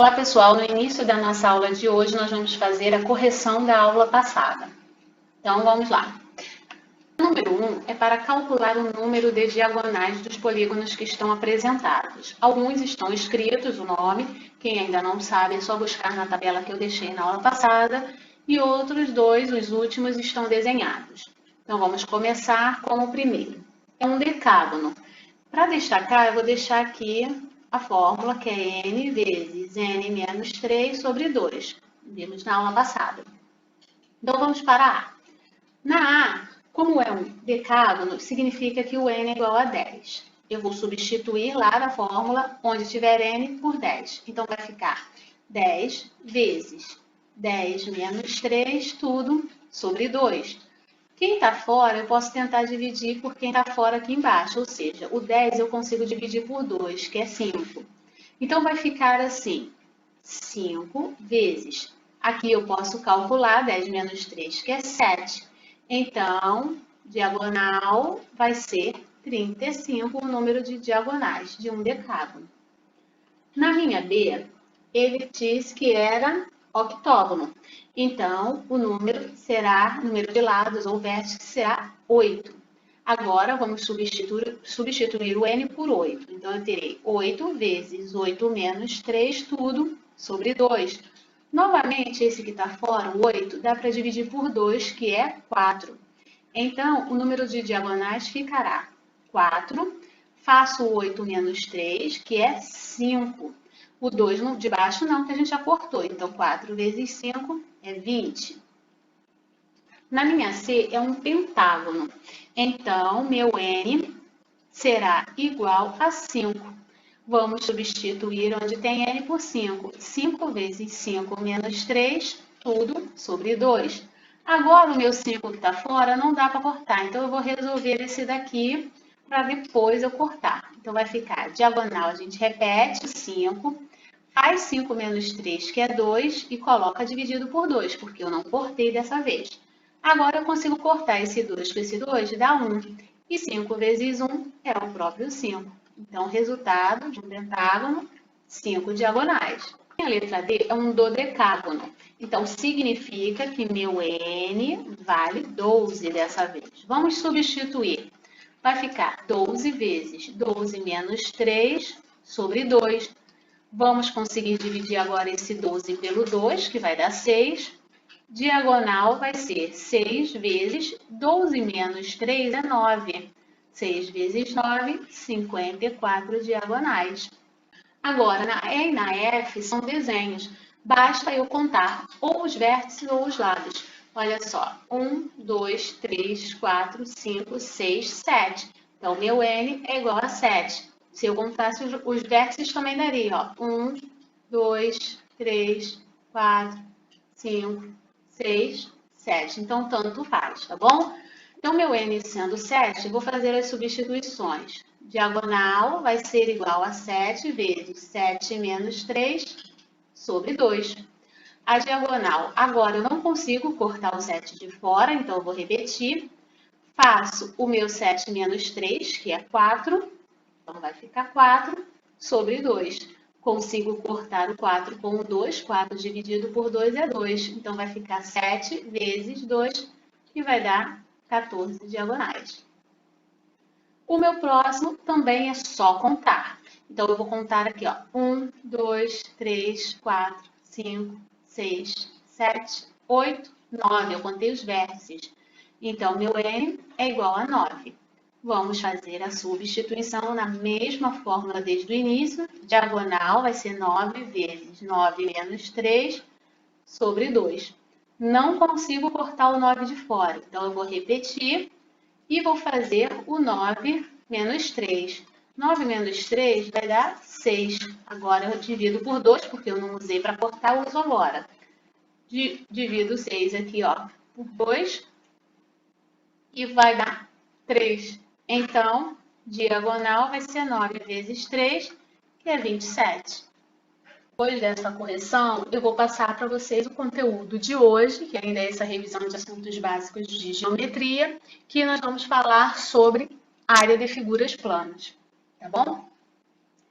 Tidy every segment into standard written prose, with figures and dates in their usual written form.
Olá pessoal, no início da nossa aula de hoje nós vamos fazer a correção da aula passada. Então vamos lá. O número 1 é para calcular o número de diagonais dos polígonos que estão apresentados. Alguns estão escritos o nome, quem ainda não sabe é só buscar na tabela que eu deixei na aula passada, e outros dois, os últimos, estão desenhados. Então vamos começar com o primeiro. É um decágono. Para destacar, eu vou deixar aqui a fórmula, que é n vezes n menos 3 sobre 2. Vimos na aula passada. Então, vamos para A. Na A, como é um decágono, significa que o n é igual a 10. Eu vou substituir lá na fórmula, onde tiver n, por 10. Então, vai ficar 10 vezes 10 menos 3, tudo sobre 2. Quem está fora, eu posso tentar dividir por quem está fora aqui embaixo, ou seja, o 10 eu consigo dividir por 2, que é 5. Então, vai ficar assim, 5 vezes, aqui eu posso calcular 10 menos 3, que é 7. Então, diagonal vai ser 35, o número de diagonais de um decágono. Na linha B, ele disse que era octógono. Então, o número de lados ou vértices será 8. Agora, vamos substituir o n por 8. Então, eu terei 8 vezes 8 menos 3, tudo sobre 2. Novamente, esse que está fora, o 8, dá para dividir por 2, que é 4. Então, o número de diagonais ficará 4. Faço o 8 menos 3, que é 5. O 2 de baixo não, que a gente já cortou. Então, 4 vezes 5 é 20. Na linha C, é um pentágono. Então, meu n será igual a 5. Vamos substituir onde tem n por 5. 5 vezes 5 menos 3, tudo sobre 2. Agora, o meu 5 que está fora não dá para cortar. Então, eu vou resolver esse daqui para depois eu cortar. Então, vai ficar diagonal, a gente repete o 5. Faz 5 menos 3, que é 2, e coloca dividido por 2, porque eu não cortei dessa vez. Agora eu consigo cortar esse 2 com esse 2, dá 1. E 5 vezes 1 é o próprio 5. Então, o resultado de um pentágono, 5 diagonais. A letra D é um dodecágono. Então, significa que meu n vale 12 dessa vez. Vamos substituir. Vai ficar 12 vezes 12 menos 3 sobre 2. Vamos conseguir dividir agora esse 12 pelo 2, que vai dar 6. Diagonal vai ser 6 vezes 12 menos 3 é 9. 6 vezes 9, 54 diagonais. Agora, na E e na F são desenhos. Basta eu contar ou os vértices ou os lados. Olha só, 1, 2, 3, 4, 5, 6, 7. Então, meu n é igual a 7. Se eu contasse os vértices, também daria, ó, 1, 2, 3, 4, 5, 6, 7. Então, tanto faz, tá bom? Então, meu n sendo 7, vou fazer as substituições. Diagonal vai ser igual a 7 vezes 7 menos 3 sobre 2. A diagonal, agora eu não consigo cortar o 7 de fora, então eu vou repetir. Faço o meu 7 menos 3, que é 4. Então, vai ficar 4 sobre 2. Consigo cortar o 4 com o 2. 4 dividido por 2 é 2. Então, vai ficar 7 vezes 2, que vai dar 14 diagonais. O meu próximo também é só contar. Então, eu vou contar aqui, ó. 1, 2, 3, 4, 5, 6, 7, 8, 9. Eu contei os vértices. Então, meu n é igual a 9. Vamos fazer a substituição na mesma fórmula desde o início. Diagonal vai ser 9 vezes 9 menos 3 sobre 2. Não consigo cortar o 9 de fora, então eu vou repetir e vou fazer o 9 menos 3. 9 menos 3 vai dar 6. Agora eu divido por 2, porque eu não usei para cortar, eu uso agora. Divido 6 aqui, ó, por 2 e vai dar 3. Então, diagonal vai ser 9 vezes 3, que é 27. Depois dessa correção, eu vou passar para vocês o conteúdo de hoje, que ainda é essa revisão de assuntos básicos de geometria, que nós vamos falar sobre área de figuras planas, tá bom?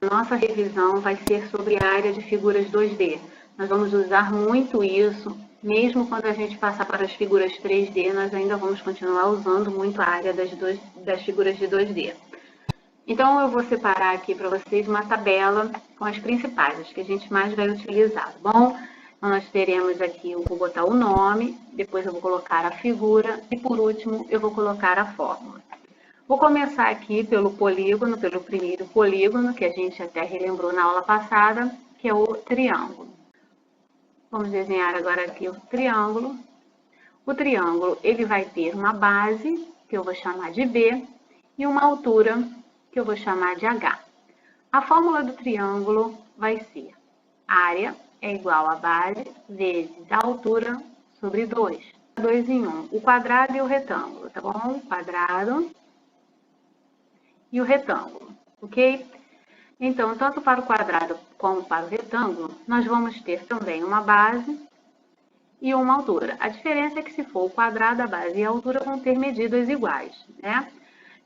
Nossa revisão vai ser sobre a área de figuras 2D. Nós vamos usar muito isso, mesmo quando a gente passar para as figuras 3D, nós ainda vamos continuar usando muito a área das figuras de 2D. Então, eu vou separar aqui para vocês uma tabela com as principais, as que a gente mais vai utilizar, tá bom? Então, nós teremos aqui, eu vou botar o nome, depois eu vou colocar a figura e, por último, eu vou colocar a fórmula. Vou começar aqui pelo polígono, pelo primeiro polígono, que a gente até relembrou na aula passada, que é o triângulo. Vamos desenhar agora aqui o triângulo. O triângulo, ele vai ter uma base, que eu vou chamar de B, e uma altura, que eu vou chamar de H. A fórmula do triângulo vai ser área é igual a base vezes a altura sobre 2. 2 em 1, o quadrado e o retângulo, tá bom? O quadrado e o retângulo, ok? Então, tanto para o quadrado como para o retângulo, nós vamos ter também uma base e uma altura. A diferença é que se for o quadrado, a base e a altura vão ter medidas iguais, né?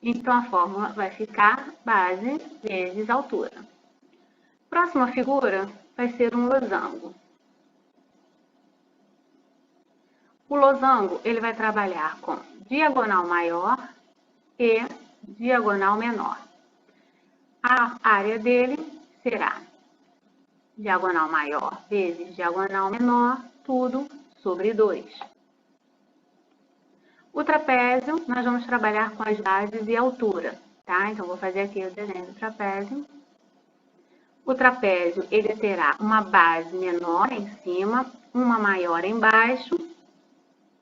Então, a fórmula vai ficar base vezes altura. Próxima figura vai ser um losango. O losango, ele vai trabalhar com diagonal maior e diagonal menor. A área dele será diagonal maior vezes diagonal menor, tudo sobre 2. O trapézio, nós vamos trabalhar com as bases e altura, tá? Então, vou fazer aqui o desenho do trapézio. O trapézio, ele terá uma base menor em cima, uma maior embaixo,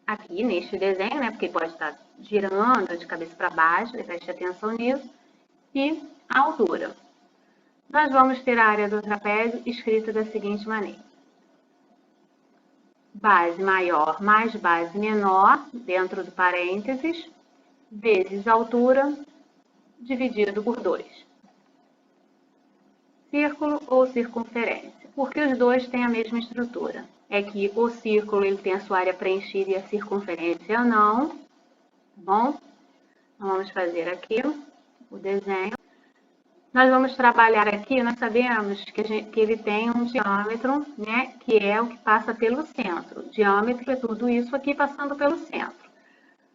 aqui neste desenho, né? Porque pode estar girando de cabeça para baixo, preste atenção nisso. E a altura. Nós vamos ter a área do trapézio escrita da seguinte maneira. Base maior mais base menor, dentro do parênteses, vezes altura, dividido por 2. Círculo ou circunferência. Porque os dois têm a mesma estrutura. É que o círculo ele tem a sua área preenchida e a circunferência não. Tá bom? Então, vamos fazer aqui o desenho. Nós vamos trabalhar aqui, nós sabemos que ele tem um diâmetro, né, que é o que passa pelo centro. O diâmetro é tudo isso aqui passando pelo centro.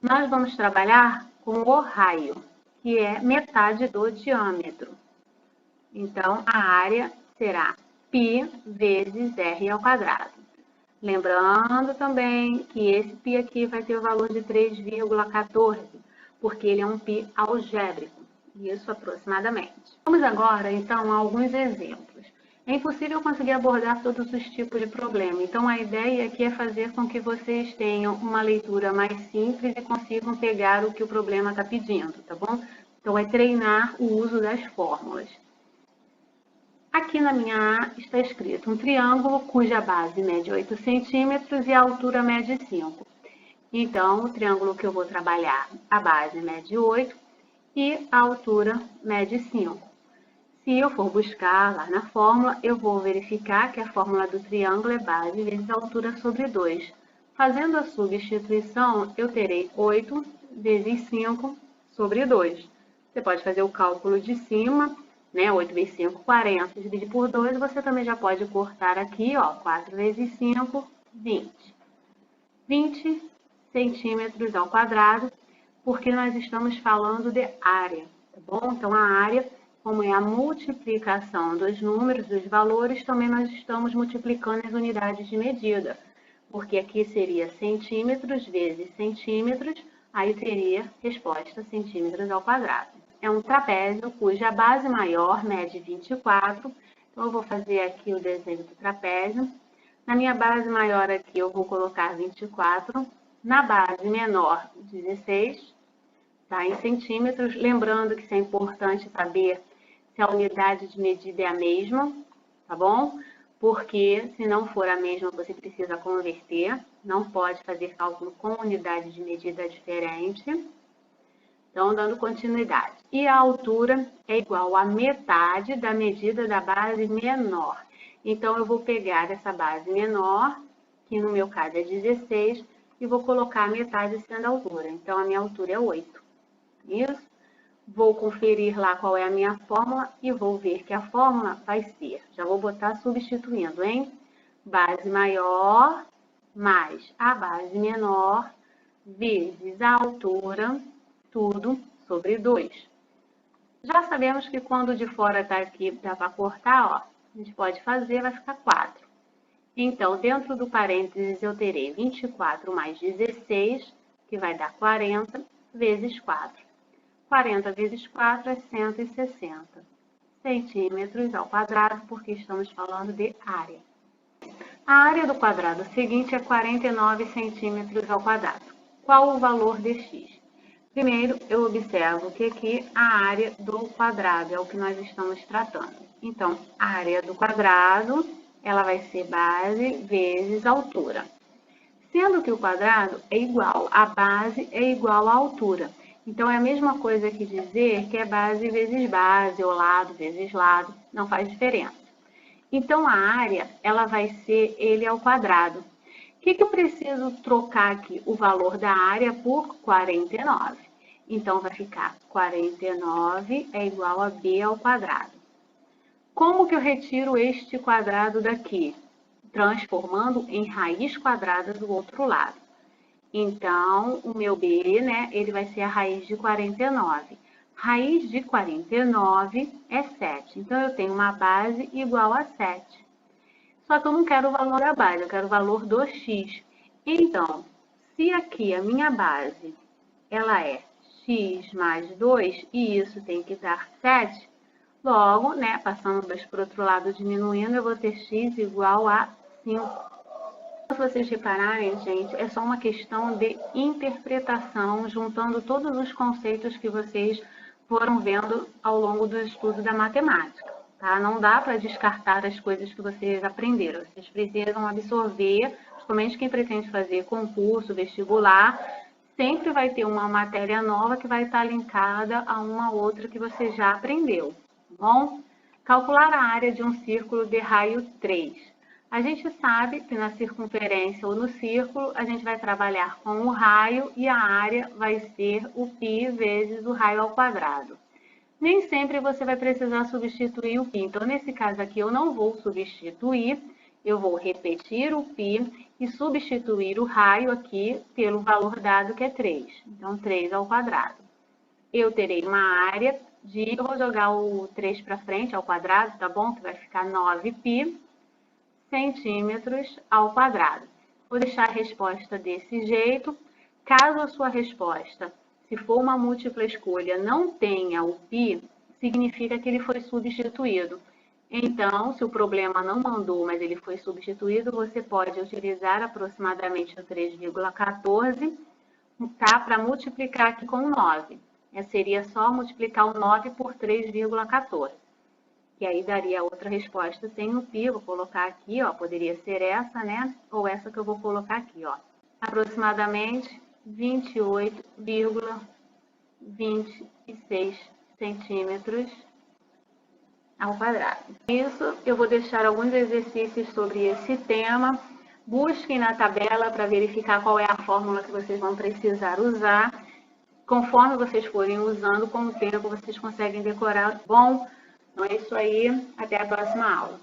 Nós vamos trabalhar com o raio, que é metade do diâmetro. Então, a área será π vezes r ao quadrado. Lembrando também que esse π aqui vai ter o valor de 3,14, porque ele é um π algébrico. Isso aproximadamente. Vamos agora, então, a alguns exemplos. É impossível conseguir abordar todos os tipos de problema, então a ideia aqui é fazer com que vocês tenham uma leitura mais simples e consigam pegar o que o problema está pedindo, tá bom? Então, é treinar o uso das fórmulas. Aqui na minha A está escrito um triângulo cuja base mede 8 centímetros e a altura mede 5. Então, o triângulo que eu vou trabalhar, a base mede 8, e a altura mede 5. Se eu for buscar lá na fórmula, eu vou verificar que a fórmula do triângulo é base vezes altura sobre 2. Fazendo a substituição, eu terei 8 vezes 5 sobre 2. Você pode fazer o cálculo de cima, né? 8 vezes 5, 40. Dividir por 2, você também já pode cortar aqui, ó, 4 vezes 5, 20. 20 centímetros ao quadrado, porque nós estamos falando de área, tá bom? Então, a área, como é a multiplicação dos números, dos valores, também nós estamos multiplicando as unidades de medida, porque aqui seria centímetros vezes centímetros, aí teria resposta centímetros ao quadrado. É um trapézio cuja base maior mede 24, então eu vou fazer aqui o desenho do trapézio. Na minha base maior aqui eu vou colocar 24, na base menor 16, tá? Em centímetros, lembrando que isso é importante saber se a unidade de medida é a mesma, tá bom? Porque se não for a mesma, você precisa converter, não pode fazer cálculo com unidade de medida diferente. Então, dando continuidade. E a altura é igual a metade da medida da base menor. Então, eu vou pegar essa base menor, que no meu caso é 16, e vou colocar a metade sendo a altura. Então, a minha altura é 8. Isso? Vou conferir lá qual é a minha fórmula e vou ver que a fórmula vai ser, já vou botar substituindo, hein? Base maior mais a base menor vezes a altura, tudo sobre 2. Já sabemos que quando o de fora está aqui, dá para cortar, ó, a gente pode fazer, vai ficar 4. Então, dentro do parênteses, eu terei 24 mais 16, que vai dar 40, vezes 4. 40 vezes 4 é 160 centímetros ao quadrado, porque estamos falando de área. A área do quadrado seguinte é 49 centímetros ao quadrado. Qual o valor de x? Primeiro, eu observo que aqui a área do quadrado é o que nós estamos tratando. Então, a área do quadrado, ela vai ser base vezes altura. Sendo que o quadrado é igual, a base é igual à altura. Então, é a mesma coisa que dizer que é base vezes base, ou lado vezes lado, não faz diferença. Então, a área, ela vai ser ele ao quadrado. O que eu preciso trocar aqui? O valor da área por 49. Então, vai ficar 49 é igual a b ao quadrado. Como que eu retiro este quadrado daqui? Transformando em raiz quadrada do outro lado. Então, o meu b, né, ele vai ser a raiz de 49. Raiz de 49 é 7. Então, eu tenho uma base igual a 7. Só que eu não quero o valor da base, eu quero o valor do x. Então, se aqui a minha base, ela é x mais 2, e isso tem que dar 7, logo, né, passando 2 para o outro lado, diminuindo, eu vou ter x igual a 5. Se vocês repararem, gente, é só uma questão de interpretação, juntando todos os conceitos que vocês foram vendo ao longo do estudo da matemática, tá? Não dá para descartar as coisas que vocês aprenderam. Vocês precisam absorver, principalmente quem pretende fazer concurso, vestibular, sempre vai ter uma matéria nova que vai estar linkada a uma outra que você já aprendeu, tá bom? Calcular a área de um círculo de raio 3. A gente sabe que na circunferência ou no círculo, a gente vai trabalhar com o raio e a área vai ser o π vezes o raio ao quadrado. Nem sempre você vai precisar substituir o π. Então, nesse caso aqui, eu não vou substituir, eu vou repetir o π e substituir o raio aqui pelo valor dado que é 3. Então, 3 ao quadrado. Eu terei uma área de... Eu vou jogar o 3 para frente ao quadrado, tá bom? Que vai ficar 9π centímetros ao quadrado. Vou deixar a resposta desse jeito. Caso a sua resposta, se for uma múltipla escolha, não tenha o π, significa que ele foi substituído. Então, se o problema não mandou, mas ele foi substituído, você pode utilizar aproximadamente o 3,14, tá? Para multiplicar aqui com 9. Seria só multiplicar o 9 por 3,14. Que aí daria outra resposta sem o π, vou colocar aqui, ó, poderia ser essa, né? Ou essa que eu vou colocar aqui, ó. Aproximadamente 28,26 centímetros ao quadrado. Isso, eu vou deixar alguns exercícios sobre esse tema. Busquem na tabela para verificar qual é a fórmula que vocês vão precisar usar. Conforme vocês forem usando, com o tempo vocês conseguem decorar. Bom, então é isso aí. Até a próxima aula.